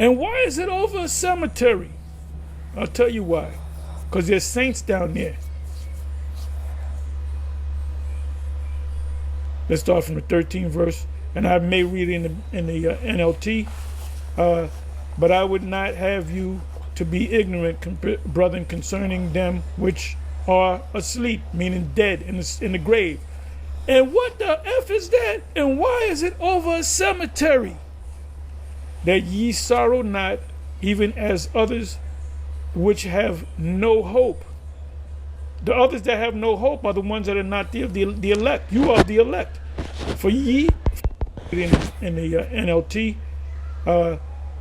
And why is it over a cemetery? I'll tell you why. Because there's saints down there. Let's start from the 13th verse. And I may read it in the NLT. But I would not have you to be ignorant, brethren, concerning them which are asleep, meaning dead in the grave. And what the F is that? And why is it over a cemetery? That ye sorrow not, even as others which have no hope. The others that have no hope are the ones that are not the elect. You are the elect. For ye, in the NLT,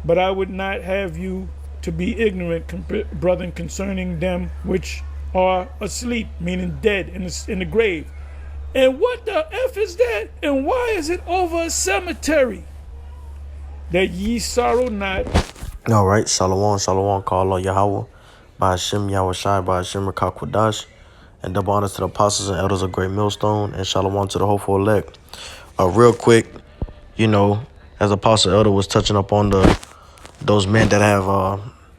but I would not have you to be ignorant, brethren, concerning them which are asleep, meaning dead in the grave. And what the F is that? And why is it over a cemetery? That ye sorrow not. All right, Shalom, Shalom, call on Yahawah, by Hashem, Yahawashi, by Hashem, Rakakwadash, and double honors to the apostles and elders of Great Millstone, and Shalom to the hopeful elect. Real quick, as Apostle Elder was touching up on those men that have,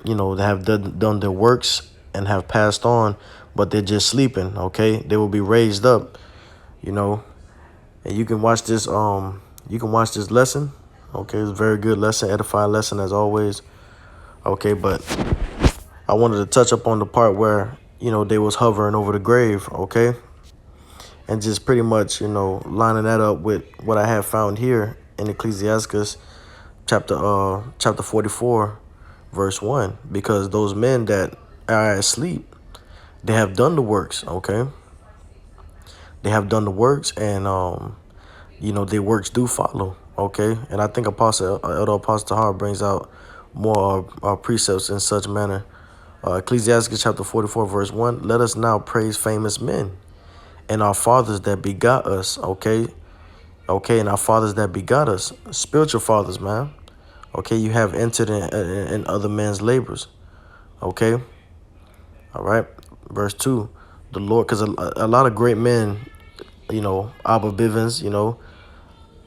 that have done their works and have passed on, but they're just sleeping, okay? They will be raised up, and you can watch this, lesson, okay? It's a very good lesson, edifying lesson as always, okay? But I wanted to touch up on the part where, they was hovering over the grave, okay? And just pretty much, lining that up with what I have found here in Ecclesiasticus chapter 44, verse 1. Because those men that are asleep, they have done the works, okay? They have done the works, and, their works do follow, okay? And I think Elder Apostle Tahar brings out more precepts in such manner. Ecclesiasticus chapter 44, verse 1. Let us now praise famous men and our fathers that begot us, okay? Okay, and our fathers that begot us, spiritual fathers, man. Okay, you have entered in other men's labors, okay? All right, verse 2, the Lord, because a lot of great men, Abba Bivens,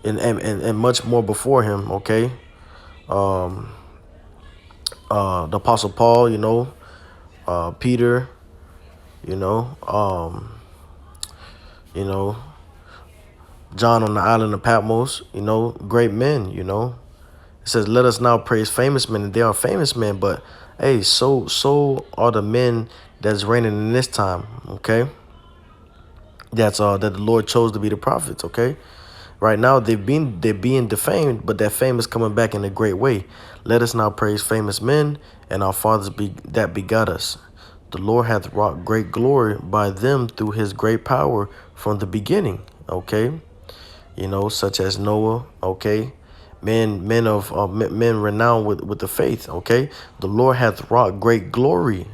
and much more before him, okay? The Apostle Paul, Peter, John on the island of Patmos, great men, It says, let us now praise famous men, and they are famous men, but hey, so are the men that's reigning in this time, okay? That the Lord chose to be the prophets, okay? Right now they're being defamed, but that fame is coming back in a great way. Let us now praise famous men and our fathers that begot us. The Lord hath wrought great glory by them through his great power from the beginning, okay? Such as Noah, okay? Men renowned with the faith, okay? The Lord hath wrought great glory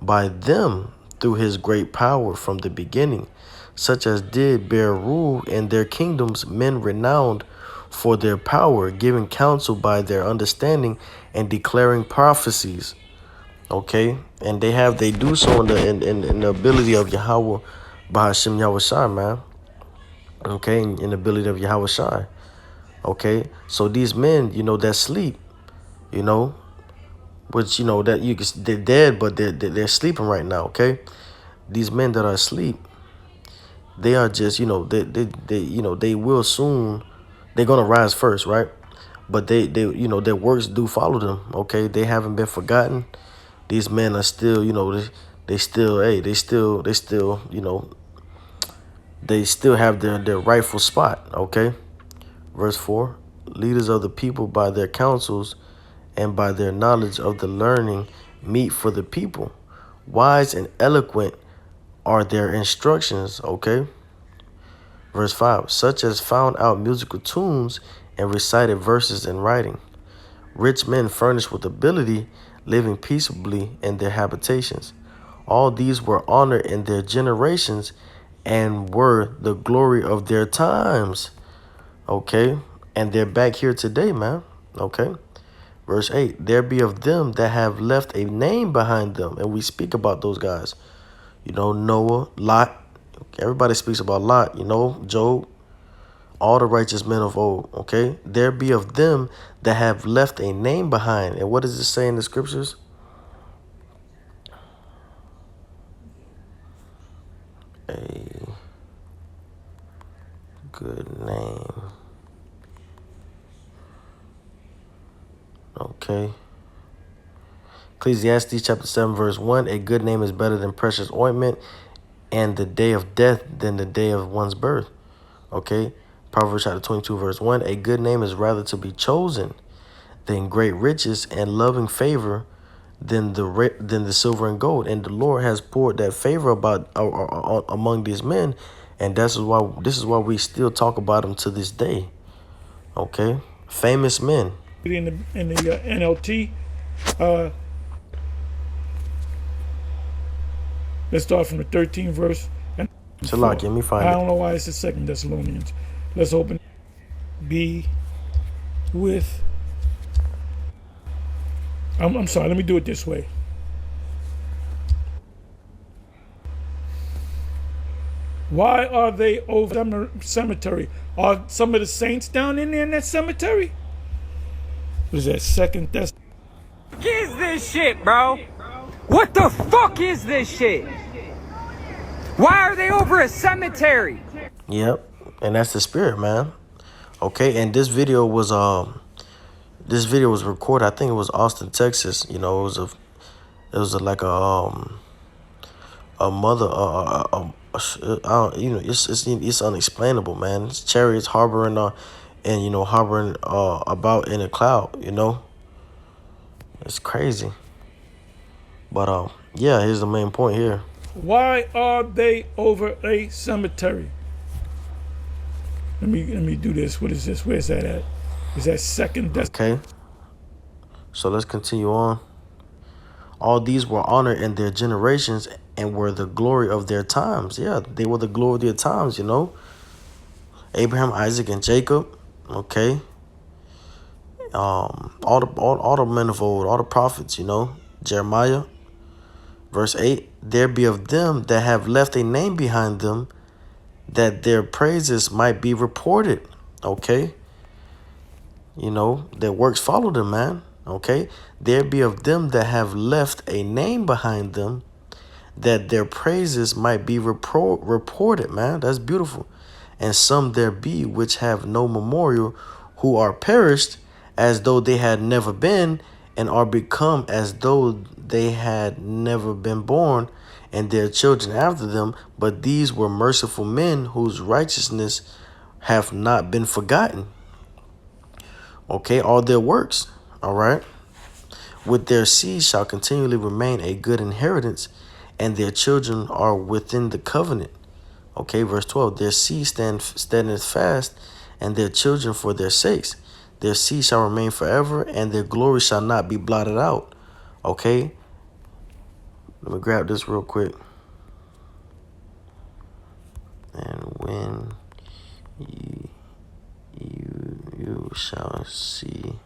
by them through his great power from the beginning, such as did bear rule in their kingdoms, men renowned for their power, giving counsel by their understanding and declaring prophecies, okay? And they do so in the ability of Yahawah by Hashem Yahawashi, man. Okay, in the ability of Yahawashi. Okay, so these men, that sleep, which that they're dead, but they're sleeping right now. Okay, these men that are asleep, they are just they will soon, they're gonna rise first, right? But they their works do follow them. Okay, they haven't been forgotten. These men are still they still they still have their rightful spot, okay? Verse 4, leaders of the people by their counsels and by their knowledge of the learning meet for the people. Wise and eloquent are their instructions, okay? Verse 5, such as found out musical tunes and recited verses in writing. Rich men furnished with ability, living peaceably in their habitations. All these were honored in their generations and were the glory of their times. Okay? And they're back here today, man. Okay? Verse 8, there be of them that have left a name behind them. And we speak about those guys. Noah, Lot. Everybody speaks about Lot, Job. all the righteous men of old. Okay, there be of them that have left a name behind. And what does it say in the scriptures? A good name. Okay. Ecclesiastes chapter 7 verse 1. A good name is better than precious ointment, and the day of death than the day of one's birth. Okay. Proverbs chapter 22 verse 1. A good name is rather to be chosen than great riches, and loving favor than the silver and gold. And the Lord has poured that favor about among these men, and this is why we still talk about them to this day. Okay, famous men. In the NLT, let's start from the 13th verse. And Shalak, let me find I it. don't know why it's the 2nd Thessalonians. Let's open. Be with. I'm sorry. Let me do it this way. Why are they over the cemetery? Are some of the saints down in there in that cemetery? What is that, 2nd Thess? What is this shit, bro? What the fuck is this shit? Why are they over a cemetery? Yep, and that's the spirit, man. Okay, and this video was recorded. I think it was Austin, Texas. You know, it was like a mother. You know, it's unexplainable, man. It's chariots harboring and you know harboring about in a cloud. You know, it's crazy. But yeah, here's the main point here. Why are they over a cemetery? Let me do this. What is this? Where's that at? Is that 2nd Thess? Okay. So let's continue on. All these were honored in their generations and were the glory of their times. Yeah, they were the glory of their times, you know. Abraham, Isaac, and Jacob. Okay. All the men of old, all the prophets, you know. Jeremiah, verse 8. There be of them that have left a name behind them, that their praises might be reported. Okay. You know, their works follow them, man. Okay. There be of them that have left a name behind them, that their praises might be reported, man. That's beautiful. And some there be which have no memorial, who are perished as though they had never been, and are become as though they had never been born, and their children after them. But these were merciful men, whose righteousness have not been forgotten. Okay, all their works. All right. With their seed shall continually remain a good inheritance, and their children are within the covenant. Okay, verse 12. Their seed standeth fast, and their children for their sakes. Their seed shall remain forever, and their glory shall not be blotted out. Okay. Let me grab this real quick. And when you shall see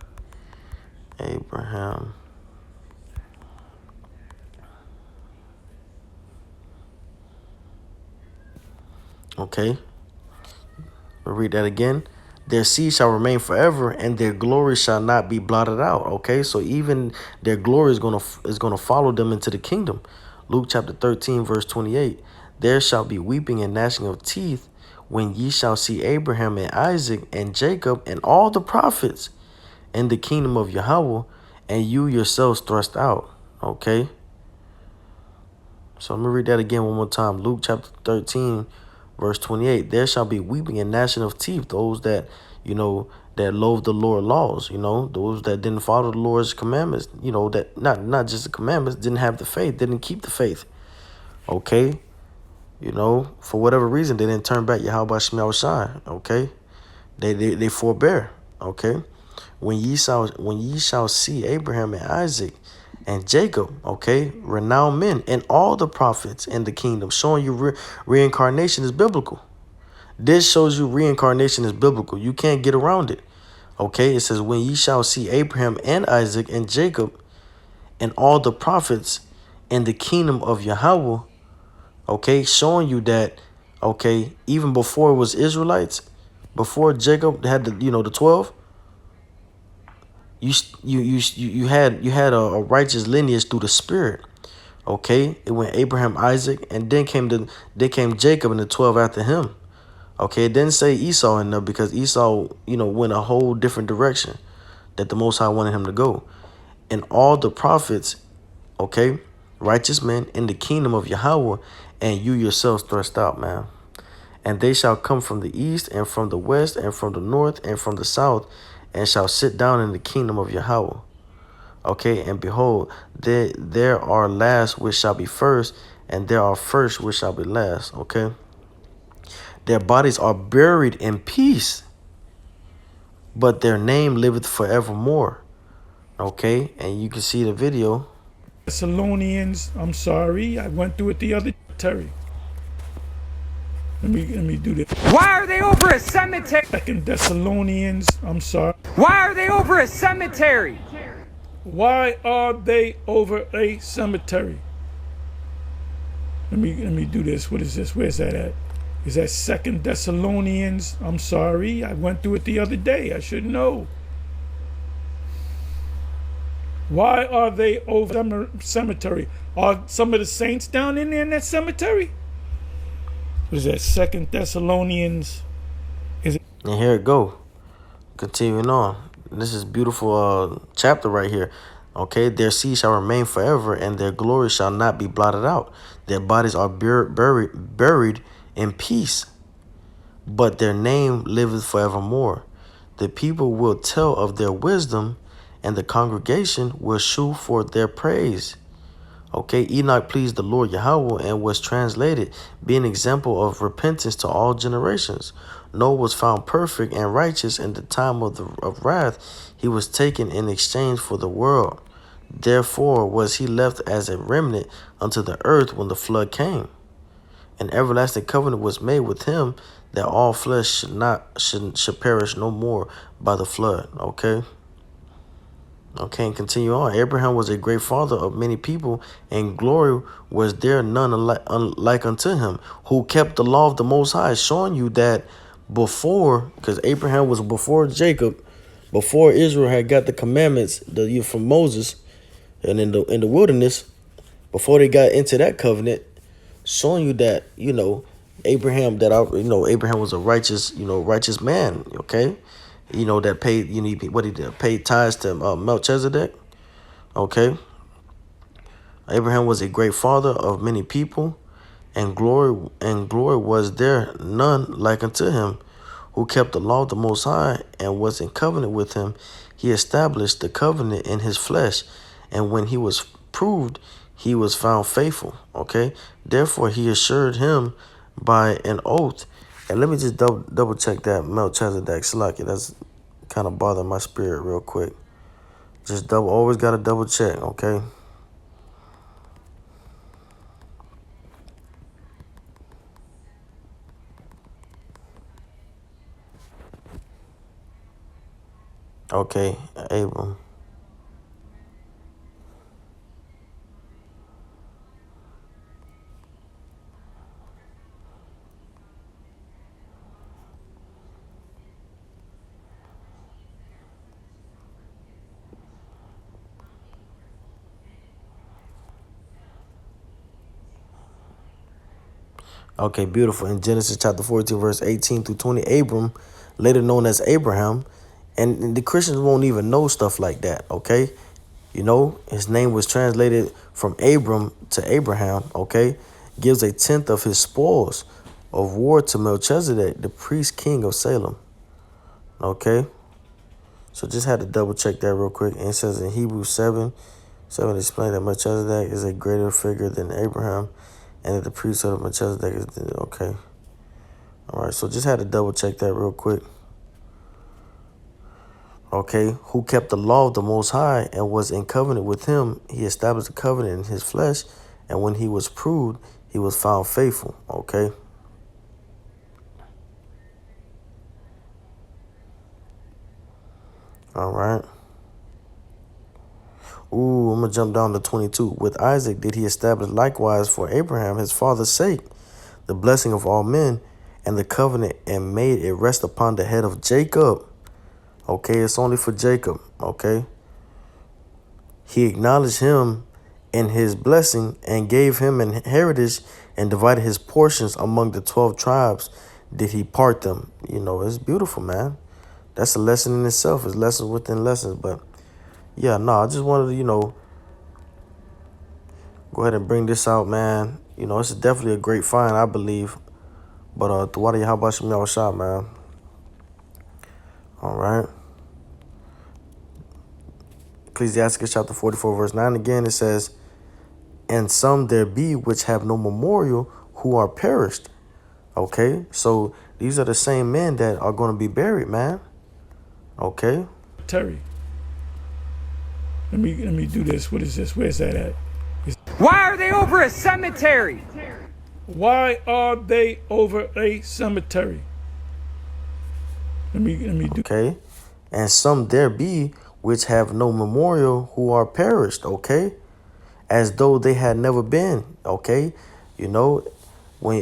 Abraham Okay. We'll read that again. Their seed shall remain forever, and their glory shall not be blotted out. Okay, so even their glory is gonna follow them into the kingdom. Luke chapter 13, verse 28. There shall be weeping and gnashing of teeth when ye shall see Abraham and Isaac and Jacob and all the prophets in the kingdom of Yahawah, and you yourselves thrust out. Okay. So let me read that again one more time. Luke chapter 13, verse 28. There shall be weeping and gnashing of teeth, those that, you know, that loathe the Lord's laws, you know, those that didn't follow the Lord's commandments, you know, that not just the commandments, didn't have the faith, didn't keep the faith. Okay. You know, for whatever reason, they didn't turn back Yahawashi Yahawashi. Okay. They forbear. Okay. When ye shall see Abraham and Isaac and Jacob, okay, renowned men, and all the prophets in the kingdom, showing you reincarnation is biblical. This shows you reincarnation is biblical. You can't get around it. Okay, it says, when ye shall see Abraham and Isaac and Jacob and all the prophets in the kingdom of Yahawah, okay, showing you that, okay, even before it was Israelites, before Jacob had the 12, you had a righteous lineage through the spirit. Okay, it went Abraham, Isaac, and then came Jacob and the 12 after him. Okay, it didn't say Esau in there because Esau, went a whole different direction that the Most High wanted him to go. And all the prophets, okay, righteous men in the kingdom of Yahawah, and you yourselves thrust out, man. And they shall come from the east and from the west and from the north and from the south, and shall sit down in the kingdom of Yahawah. Okay, and behold, there are last which shall be first, and there are first which shall be last. Okay, their bodies are buried in peace, but their name liveth forevermore. Okay, and you can see the video. Thessalonians, I'm sorry, I went through it the other Terry. Let me do this. Why are they over a cemetery? Second Thessalonians, I'm sorry. Why are they over a cemetery? Why are they over a cemetery? Let me do this. What is this? Where's that at? Is that Second Thessalonians? I'm sorry, I went through it the other day. I should know. Why are they over cemetery? Are some of the saints down in there in that cemetery? What is that? Second Thessalonians? Is it? And here it go. Continuing on. This is beautiful chapter right here. Okay, their seed shall remain forever, and their glory shall not be blotted out. Their bodies are buried in peace, but their name liveth forevermore. The people will tell of their wisdom, and the congregation will shew forth their praise. Okay, Enoch pleased the Lord Yahawah and was translated, being an example of repentance to all generations. Noah was found perfect and righteous in the time of wrath. He was taken in exchange for the world. Therefore was he left as a remnant unto the earth when the flood came. An everlasting covenant was made with him that all flesh should perish no more by the flood. Okay. Okay, and continue on. Abraham was a great father of many people, and glory was there none unlike unto him, who kept the law of the Most High, showing you that before, because Abraham was before Jacob, before Israel had got the commandments from Moses, and in the wilderness, before they got into that covenant, showing you that Abraham Abraham was a righteous man. Okay. That paid, what he did, paid tithes to Melchizedek. Okay. Abraham was a great father of many people, and glory was there none like unto him, who kept the law of the Most High and was in covenant with him. He established the covenant in his flesh, and when he was proved, he was found faithful. Okay. Therefore, he assured him by an oath. And let me just double check that Melchizedek. Salaki, that's kind of bothering my spirit real quick. Just always got to double check, okay? Okay, Abram. Okay, beautiful. In Genesis chapter 42, verse 18 through 20, Abram, later known as Abraham, and the Christians won't even know stuff like that, okay? His name was translated from Abram to Abraham, okay? Gives a tenth of his spoils of war to Melchizedek, the priest king of Salem, okay? So just had to double check that real quick. And it says in Hebrews 7 explained that Melchizedek is a greater figure than Abraham, and that the priesthood of Melchizedek is okay. All right, so just had to double check that real quick. Okay, who kept the law of the Most High and was in covenant with him. He established a covenant in his flesh, and when he was proved, he was found faithful. Okay. All right. Ooh, I'm going to jump down to 22. With Isaac did he establish likewise for Abraham, his father's sake, the blessing of all men, and the covenant and made it rest upon the head of Jacob. Okay, it's only for Jacob. Okay. He acknowledged him in his blessing and gave him an heritage and divided his portions among the 12 tribes. Did he part them? You know, it's beautiful, man. That's a lesson in itself. It's lessons within lessons. But yeah, no, I just wanted to, go ahead and bring this out, man. You know, it's definitely a great find, I believe. But the water Yahawashi Yahawashi, man. All right. Ecclesiasticus chapter 44, verse 9 again, it says, and some there be which have no memorial who are perished. Okay, so these are the same men that are going to be buried, man. Okay. Terry. Let me do this. What is this? Where's that at? Why are they over a cemetery? Why are they over a cemetery? Let me do. Okay. And some there be which have no memorial who are perished. Okay. As though they had never been. Okay. You know, when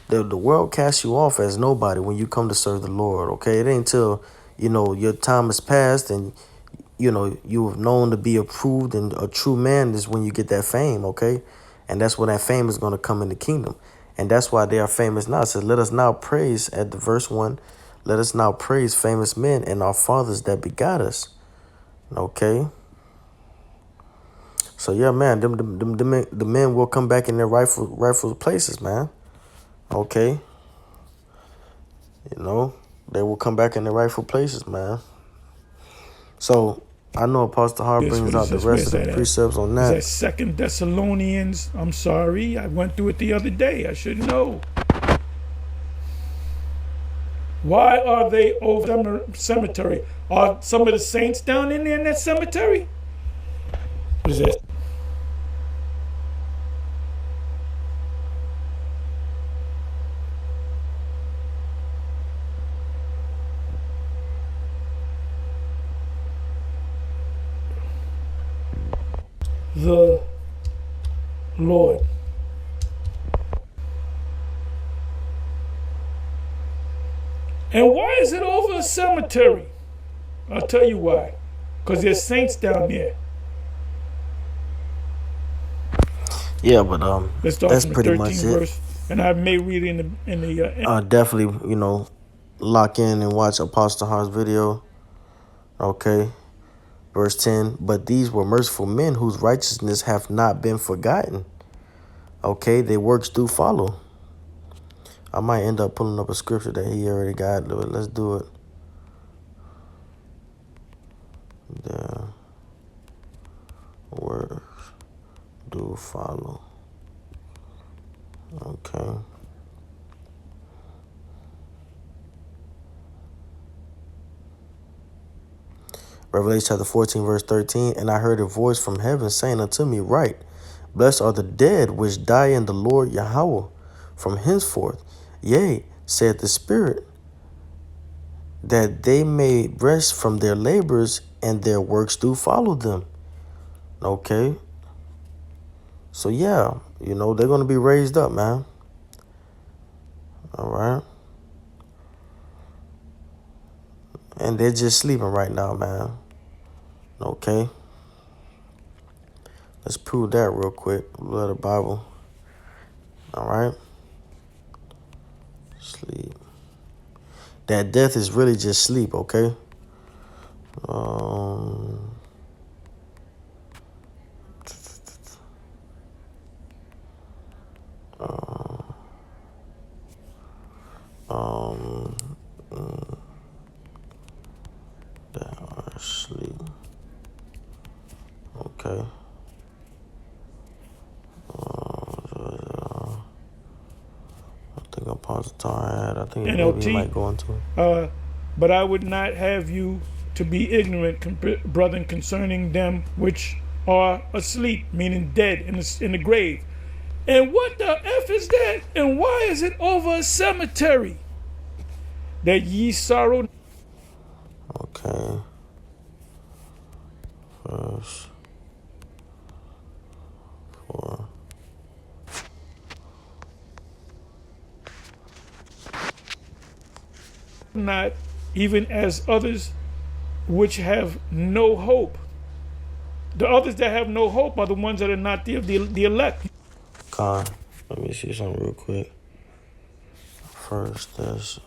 the world casts you off as nobody when you come to serve the Lord. Okay. It ain't till, your time has passed and, you have known to be approved and a true man is when you get that fame. Okay. And that's when that fame is going to come in the kingdom. And that's why they are famous now. It says, let us now praise at the verse 1. Let us now praise famous men and our fathers that begot us. Okay. So yeah, man, the men will come back in their rightful places, man. Okay. They will come back in their rightful places, man. So I know Apostle Hart brings out the rest of the precepts on that. Is that 2 Thessalonians? I'm sorry, I went through it the other day. I should know. Why are they over the cemetery? Are some of the saints down in there in that cemetery? What is that? The Lord. And why is it over a cemetery? I'll tell you why. Because there's saints down there. Yeah, but Let's start that's from the pretty 13th much verse. it. And I may read it in the definitely, lock in and watch Apostle Hart's video. Okay. Verse 10, but these were merciful men whose righteousness have not been forgotten. Okay, their works do follow. I might end up pulling up a scripture that he already got. Let's do it. The works do follow. Okay. Revelation chapter 14, verse 13, and I heard a voice from heaven saying unto me, write, blessed are the dead which die in the Lord Yahawah from henceforth. Yea, saith the Spirit, that they may rest from their labors and their works do follow them. Okay. So yeah, they're going to be raised up, man. All right. And they're just sleeping right now, man. Okay. Let's prove that real quick. Blood of the Bible. All right. Sleep. That death is really just sleep, okay? That are sleep. Okay. I think I think maybe he might go into it. but I would not have you to be ignorant, brethren, concerning them which are asleep, meaning dead in the grave. And what the F is that? And why is it over a cemetery? That ye sorrow. Okay. Verse 4. not even as others which have no hope. The others that have no hope are the ones that are not the elect. Con, let me see something real quick. First, that's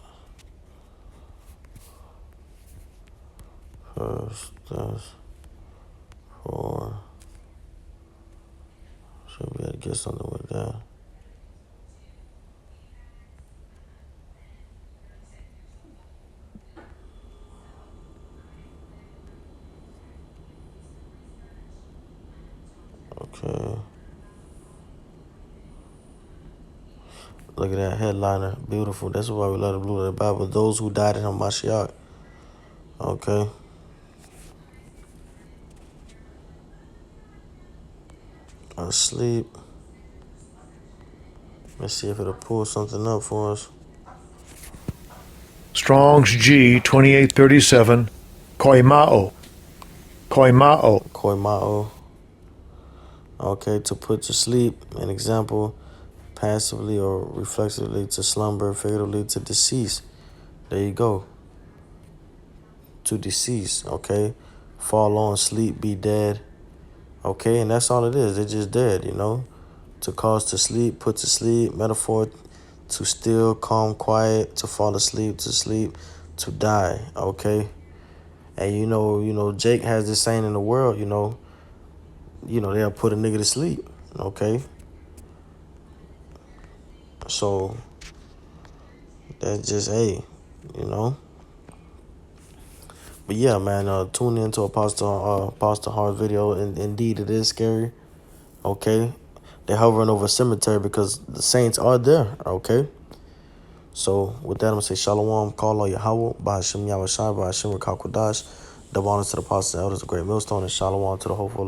4. Should be able to get something with that. Okay. Look at that headliner. Beautiful. That's why we love the blue of the Bible. Those who died in Hamashiach. Okay. Asleep. Let's see if it'll pull something up for us. Strong's G 2837, Koimao. Koimao. Koimao. Okay, to put to sleep. An example, passively or reflexively to slumber, figuratively to decease. There you go. To decease, okay? Fall on, sleep, be dead. Okay, and that's all it is. They're just dead, you know? To cause to sleep, put to sleep, metaphor, to still, calm, quiet, to fall asleep, to sleep, to die, okay? And you know, Jake has this saying in the world, they'll put a nigga to sleep, okay? So that's just, hey, you know? But yeah, man, tune into Apostle Hard's video. And indeed, it is scary, okay? They're hovering over a cemetery because the saints are there, okay? So with that, I'm going to say Shalom, call all Yahawah, Bahashim Yahawashi, Bahashim Rakakwadash. Double honors to the apostles and elders, a great millstone, and Shalom to the hopeful.